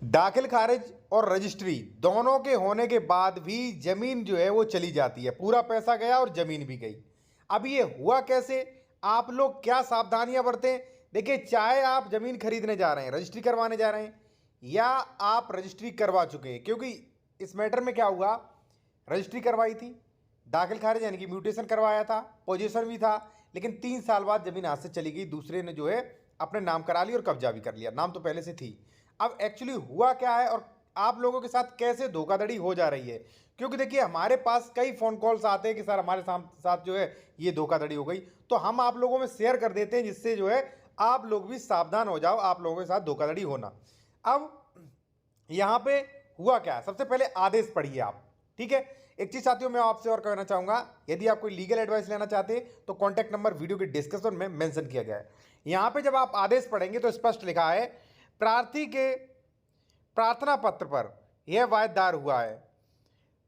दाखिल खारिज और रजिस्ट्री दोनों के होने के बाद भी जमीन जो है वो चली जाती है, पूरा पैसा गया और जमीन भी गई। अब ये हुआ कैसे, आप लोग क्या सावधानियां बरतें। देखिए, चाहे आप जमीन खरीदने जा रहे हैं, रजिस्ट्री करवाने जा रहे हैं, या आप रजिस्ट्री करवा चुके हैं, क्योंकि इस मैटर में क्या हुआ, रजिस्ट्री करवाई थी, दाखिल खारिज यानी कि म्यूटेशन करवाया था, पोजीशन भी था, लेकिन 3 साल बाद जमीन हाथ से चली गई, दूसरे ने जो है अपने नाम करा ली और कब्जा भी कर लिया, नाम तो पहले से थी। अब एक्चुअली हुआ क्या है और आप लोगों के साथ कैसे धोखाधड़ी हो जा रही है, क्योंकि देखिए हमारे पास कई फोन कॉल्स आते हैं कि सर हमारे साथ जो है ये धोखाधड़ी हो गई, तो हम आप लोगों में शेयर कर देते हैं जिससे जो है आप लोग भी सावधान हो जाओ, आप लोगों के साथ धोखाधड़ी होना। अब यहां पे हुआ क्या, सबसे पहले आदेश पढ़िए आप, ठीक है। एक चीज साथियों मैं आपसे और कहना चाहूंगा, यदि आप कोई लीगल एडवाइस लेना चाहते हैं तो कॉन्टैक्ट नंबर वीडियो के डिस्क्रिप्शन में मेंशन किया गया है। यहां पे जब आप आदेश पढ़ेंगे तो स्पष्ट लिखा है, प्रार्थी के प्रार्थना पत्र पर यह वाद दायर हुआ है।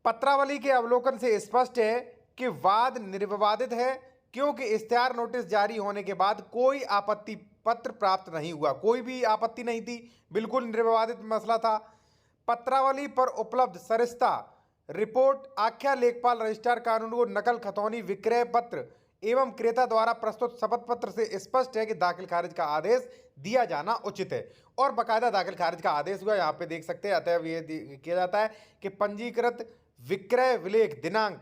पत्रावली के अवलोकन से स्पष्ट है कि वाद निर्विवादित है, क्योंकि इश्तेहार नोटिस जारी होने के बाद कोई आपत्ति पत्र प्राप्त नहीं हुआ, कोई भी आपत्ति नहीं थी, बिल्कुल निर्विवादित मसला था। पत्रावली पर उपलब्ध सरिस्ता रिपोर्ट आख्या लेखपाल रजिस्ट्रार कानून को नकल खतौनी विक्रय पत्र एवं क्रेता द्वारा प्रस्तुत शपथ पत्र से स्पष्ट है कि दाखिल खारिज का आदेश दिया जाना उचित है, और बाकायदा दाखिल खारिज का आदेश हुआ, यहाँ पे देख सकते हैं। अतएव ये किया जाता है कि पंजीकृत विक्रय विलेख दिनांक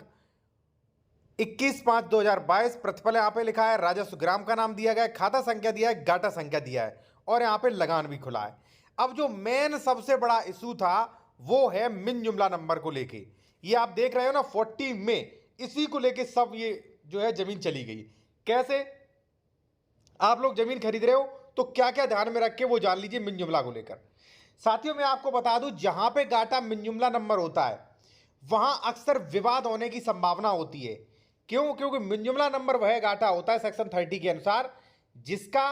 21/5/2022, प्रतिफल यहाँ पे लिखा है, राजस्व ग्राम का नाम दिया गया है, खाता संख्या दिया है, गाटा संख्या दिया है, और यहाँ पे लगान भी खुला है। अब जो मेन सबसे बड़ा इशू था वो है मिन जुमला नंबर को लेके, ये आप देख रहे हो ना 40 में, इसी को लेके सब ये जो है जमीन चली गई। कैसे, आप लोग जमीन खरीद रहे हो तो क्या क्या ध्यान में रख के वो जान लीजिए मिन जुमला को लेकर। साथियों मैं आपको बता दूं, जहां पे गाटा मिन जुमला नंबर होता है वहां अक्सर विवाद होने की संभावना होती है। क्यों, क्योंकि मिन जुमला नंबर वह गाटा होता है सेक्शन 30 के अनुसार जिसका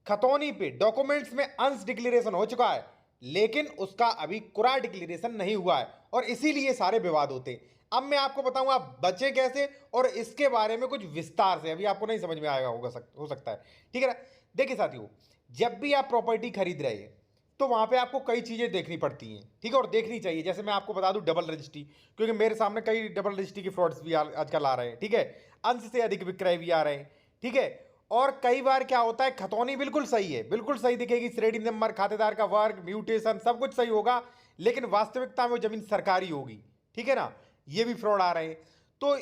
खतौनी पे डॉक्यूमेंट्स में अंश डिक्लेरेशन हो चुका है, लेकिन उसका अभी कुरा डिक्लेरेशन नहीं हुआ है, और इसीलिए सारे विवाद होते हैं। अब मैं आपको बताऊंगा आप बचे कैसे, और इसके बारे में कुछ विस्तार से, अभी आपको नहीं समझ में आएगा, हो सकता है, ठीक है ना। देखिए साथियों, जब भी आप प्रॉपर्टी खरीद रहे हैं तो वहां पे आपको कई चीजें देखनी पड़ती हैं, ठीक है, और देखनी चाहिए। जैसे मैं आपको बता दूं डबल रजिस्ट्री, क्योंकि मेरे सामने कई डबल रजिस्ट्री के फ्रॉड्स भी आजकल आ रहे हैं, ठीक है, अंश से अधिक विक्रय भी आ रहे हैं, ठीक है। और कई बार क्या होता है, खतौनी बिल्कुल सही है, बिल्कुल सही दिखेगी, श्रेणी नंबर, खातेदार का वर्ग, म्यूटेशन, सब कुछ सही होगा, लेकिन वास्तविकता में वो जमीन सरकारी होगी, ठीक है ना, ये भी फ्रॉड आ रहे हैं। तो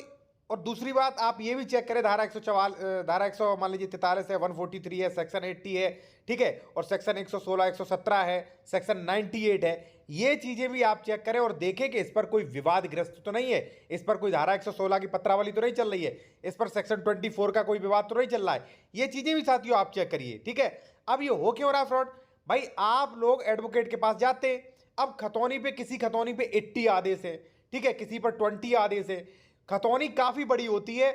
और दूसरी बात आप ये भी चेक करें, धारा 144, धारा 100 मान लीजिए 43 है, 143 है, सेक्शन 80 है, ठीक है, और सेक्शन 116, 117 है, सेक्शन 98 है, ये चीजें भी आप चेक करें और देखें कि इस पर कोई विवादग्रस्त तो नहीं है, इस पर कोई धारा 116 की पत्रावली तो नहीं चल रही है, इस पर सेक्शन 24 का कोई विवाद तो नहीं चल रहा है, ये चीजें भी साथियों आप चेक करिए, ठीक है। अब ये हो क्यों रहा है फ्रॉड, भाई आप लोग एडवोकेट के पास जाते, अब खतौनी पे, किसी खतौनी पे 80 आदेश है, ठीक है, किसी पर 20 आदेश है, खतौनी काफी बड़ी होती है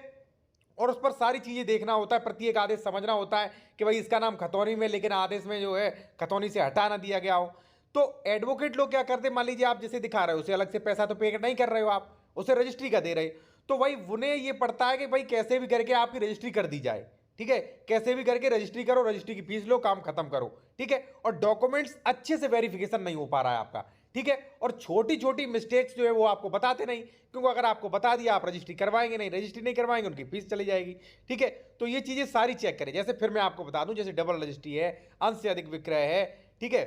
और उस पर सारी चीजें देखना होता है, प्रत्येक आदेश समझना होता है कि भाई इसका नाम खतौनी में, लेकिन आदेश में जो है खतौनी से हटा ना दिया गया हो। तो एडवोकेट लोग क्या करते हैं, मान लीजिए आप जैसे दिखा रहे हो उसे अलग से पैसा तो पे नहीं कर रहे हो, आप उसे रजिस्ट्री का दे रहे, तो भाई उन्हें ये पड़ता है कि भाई कैसे भी करके आपकी रजिस्ट्री कर दी जाए, ठीक है, कैसे भी करके रजिस्ट्री करो, रजिस्ट्री की फीस लो, काम खत्म करो, ठीक है, और डॉक्यूमेंट्स अच्छे से वेरिफिकेशन नहीं हो पा रहा है आपका, ठीक है, और छोटी छोटी मिस्टेक्स जो है वो आपको बताते नहीं, क्योंकि अगर आपको बता दिया आप रजिस्ट्री करवाएंगे नहीं, रजिस्ट्री नहीं करवाएंगे उनकी फीस चली जाएगी, ठीक है। तो ये चीजें सारी चेक करें। जैसे फिर मैं आपको बता दूं, जैसे डबल रजिस्ट्री है, अंश से अधिक विक्रय है, ठीक है,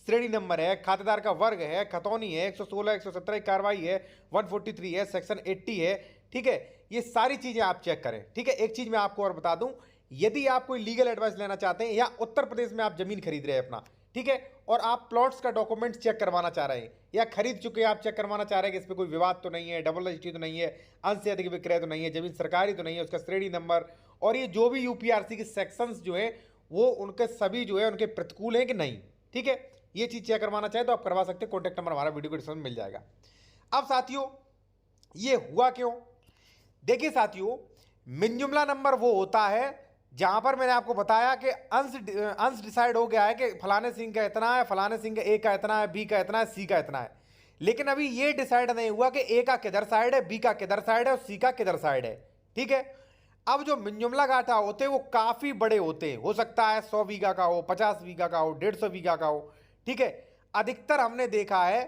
श्रेणी नंबर है, खातेदार का वर्ग है, खतौनी है, 116, 117 की कार्रवाई है, 143 है, सेक्शन 80 है, ठीक है, ये सारी चीजें आप चेक करें, ठीक है। एक चीज मैं आपको और बता दूं, यदि आप कोई लीगल एडवाइस लेना चाहते हैं या उत्तर प्रदेश में आप जमीन खरीद रहे हैं अपना, ठीक है, और आप प्लॉट्स का डॉक्यूमेंट्स चेक करवाना चाह रहे हैं या खरीद चुके हैं आप चेक करवाना चाह रहे हैं कि इस पर कोई विवाद तो नहीं है, डबल रजिस्ट्री तो नहीं है, अंश से अधिक विक्रय तो नहीं है, जमीन सरकारी तो नहीं है, उसका श्रेणी नंबर और ये जो भी यूपीआरसी के सेक्शंस जो है वो उनके सभी जो है उनके प्रतिकूल हैं कि नहीं, ठीक है, ये चीज चेक करवाना चाहे तो आप करवा सकते हैं। कॉन्टैक्ट नंबर हमारा वीडियो को डिस्क्रिप्शन में मिल जाएगा। अब साथियों ये हुआ क्यों, देखिए साथियों, मिन जुमला नंबर वो होता है जहां पर मैंने आपको बताया कि अंश डिसाइड हो गया है कि फलाने सिंह का इतना है, फलाने सिंह का ए का इतना है, बी का इतना है, सी का इतना है, लेकिन अभी ये डिसाइड नहीं हुआ कि ए का किधर साइड है, बी का किधर साइड है और सी का किधर साइड है, ठीक है। अब जो मिन जुमला गाटा होते हैं वो काफी बड़े होते हैं, हो सकता है 100 बीघा का हो, 50 बीघा का हो, 150 बीघा का हो, ठीक है। अधिकतर हमने देखा है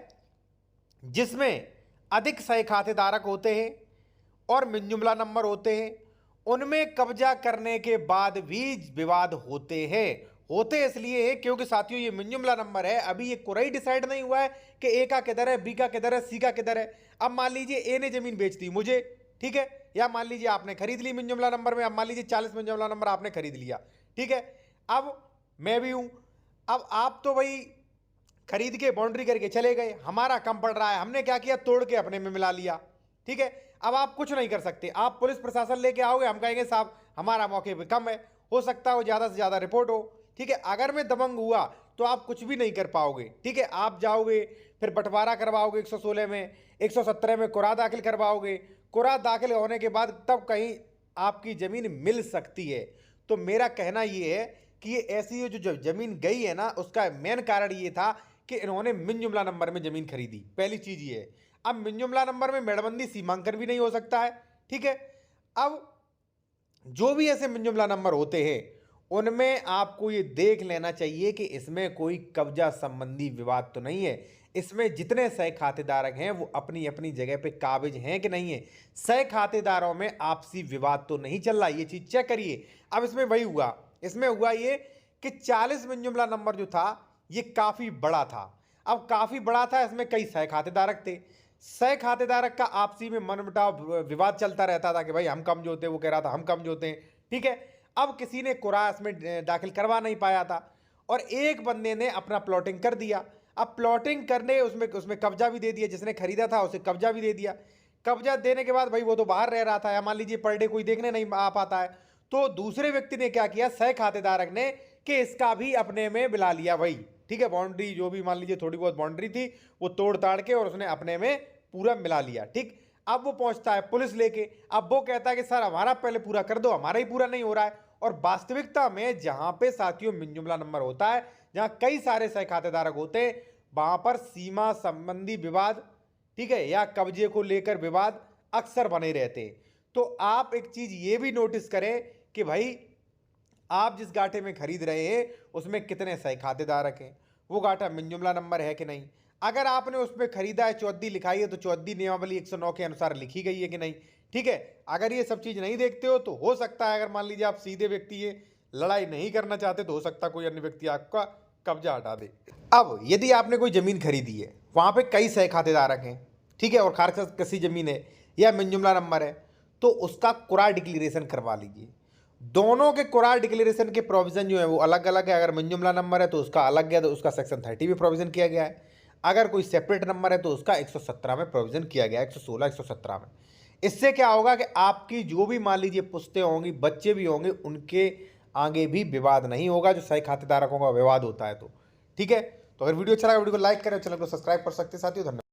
जिसमें अधिक सह खातेदारक होते हैं और मिन जुमला नंबर होते हैं, उनमें कब्जा करने के बाद भी विवाद होते हैं। होते इसलिए है क्योंकि साथियों ये मिन जुमला नंबर है, अभी ये कोई डिसाइड नहीं हुआ है कि ए का किधर है, बी का किधर है, सी का किधर है। अब मान लीजिए ए ने जमीन बेच दी मुझे, ठीक है, या मान लीजिए आपने खरीद ली मिन जुमला नंबर में, अब मान लीजिए 40 मिन जुमला नंबर आपने खरीद लिया, ठीक है। अब मैं भी हूं, अब आप तो भाई खरीद के बाउंड्री करके चले गए, हमारा कम पड़ रहा है, हमने क्या किया, तोड़ के अपने में मिला लिया, ठीक है। अब आप कुछ नहीं कर सकते, आप पुलिस प्रशासन लेके आओगे, हम कहेंगे साहब हमारा मौके पे कम है, हो सकता है वो ज़्यादा से ज़्यादा रिपोर्ट हो, ठीक है। अगर मैं दबंग हुआ तो आप कुछ भी नहीं कर पाओगे, ठीक है। आप जाओगे फिर बंटवारा करवाओगे 116 में, 117 में कुरा दाखिल करवाओगे, कुरा दाखिल होने के बाद तब कहीं आपकी ज़मीन मिल सकती है। तो मेरा कहना ये है कि ये ऐसी जो ज़मीन गई है ना, उसका मेन कारण ये था कि इन्होंने मिन जुमला नंबर में ज़मीन खरीदी, पहली चीज़ ये है। अब मिन जुमला नंबर में मेड़बंदी सीमांकन भी नहीं हो सकता है, ठीक है। अब जो भी ऐसे मिन जुमला नंबर होते हैं उनमें आपको ये देख लेना चाहिए कि इसमें कोई कब्जा संबंधी विवाद तो नहीं है, इसमें जितने सह खातेदारक हैं वो अपनी अपनी जगह पे काबिज हैं कि नहीं है, सह खातेदारों में आपसी विवाद तो नहीं चल रहा, ये चीज़ चेक करिए। अब इसमें वही हुआ, इसमें हुआ ये कि 40 मिन जुमला नंबर जो था ये काफ़ी बड़ा था। अब काफ़ी बड़ा था, इसमें कई सह खातेदारक थे, सह खातेदारक का आपसी में मनमुटाव विवाद चलता रहता था कि भाई हम कम जोते, वो कह रहा था हम कम जोते हैं, ठीक है। अब किसी ने कुरा इसमें दाखिल करवा नहीं पाया था और एक बंदे ने अपना प्लॉटिंग कर दिया। अब प्लॉटिंग करने उसमें कब्जा भी दे दिया, जिसने खरीदा था उसे कब्जा भी दे दिया। कब्जा देने के बाद भाई वो तो बाहर रह रहा था, या मान लीजिए पर डे कोई देखने नहीं आ पाता है, तो दूसरे व्यक्ति ने क्या किया, सह खातेदारक ने, कि इसका भी अपने में मिला लिया भाई, ठीक है। बाउंड्री जो भी मान लीजिए थोड़ी बहुत बाउंड्री थी वो तोड़ ताड़ के और उसने अपने में पूरा मिला लिया, ठीक। अब वो पहुंचता है पुलिस लेके, अब वो कहता है कि सर हमारा पहले पूरा कर दो, हमारा ही पूरा नहीं हो रहा है। और वास्तविकता में जहां पे साथियों मिन जुमला नंबर होता है, जहां कई सारे सह खातेदारक होते हैं, वहां पर सीमा संबंधी विवाद, ठीक है, या कब्जे को लेकर विवाद अक्सर बने रहते हैं। तो आप एक चीज ये भी नोटिस करें कि भाई आप जिस गाठे में खरीद रहे हैं उसमें कितने सह खातेदारक हैं, वो गाठा मिन जुमला नंबर है कि नहीं। अगर आपने उसमें खरीदा है, चौहद्दी लिखाई है, तो चौहद्दी नियमावली 109 के अनुसार लिखी गई है कि नहीं, ठीक है। अगर ये सब चीज़ नहीं देखते हो तो हो सकता है, अगर मान लीजिए आप सीधे व्यक्ति ये लड़ाई नहीं करना चाहते, तो हो सकता है कोई अन्य व्यक्ति आपका कब्जा हटा दे। अब यदि आपने कोई ज़मीन खरीदी है, वहाँ पे कई सह खातेदारक हैं, ठीक है, और खास कसी ज़मीन है या मिन जुमला नंबर है, तो उसका कुरा डिक्लेरेशन करवा लीजिए। दोनों के कुरा डिक्लेरेशन के प्रोविज़न जो है वो अलग अलग है। अगर मिन जुमला नंबर है तो उसका अलग है, तो उसका सेक्शन 30 में प्रोविज़न किया गया है। अगर कोई सेपरेट नंबर है तो उसका 117 में प्रोविज़न किया गया है, 116 117 में। इससे क्या होगा कि आपकी जो भी मान लीजिए पुश्तें होंगी, बच्चे भी होंगे, उनके आगे भी विवाद नहीं होगा, जो सह खातेदारकों का विवाद होता है। तो ठीक है, तो अगर वीडियो अच्छा लगा वीडियो को लाइक करें, चैनल को सब्सक्राइब कर सकते हैं साथियों। धन्यवाद।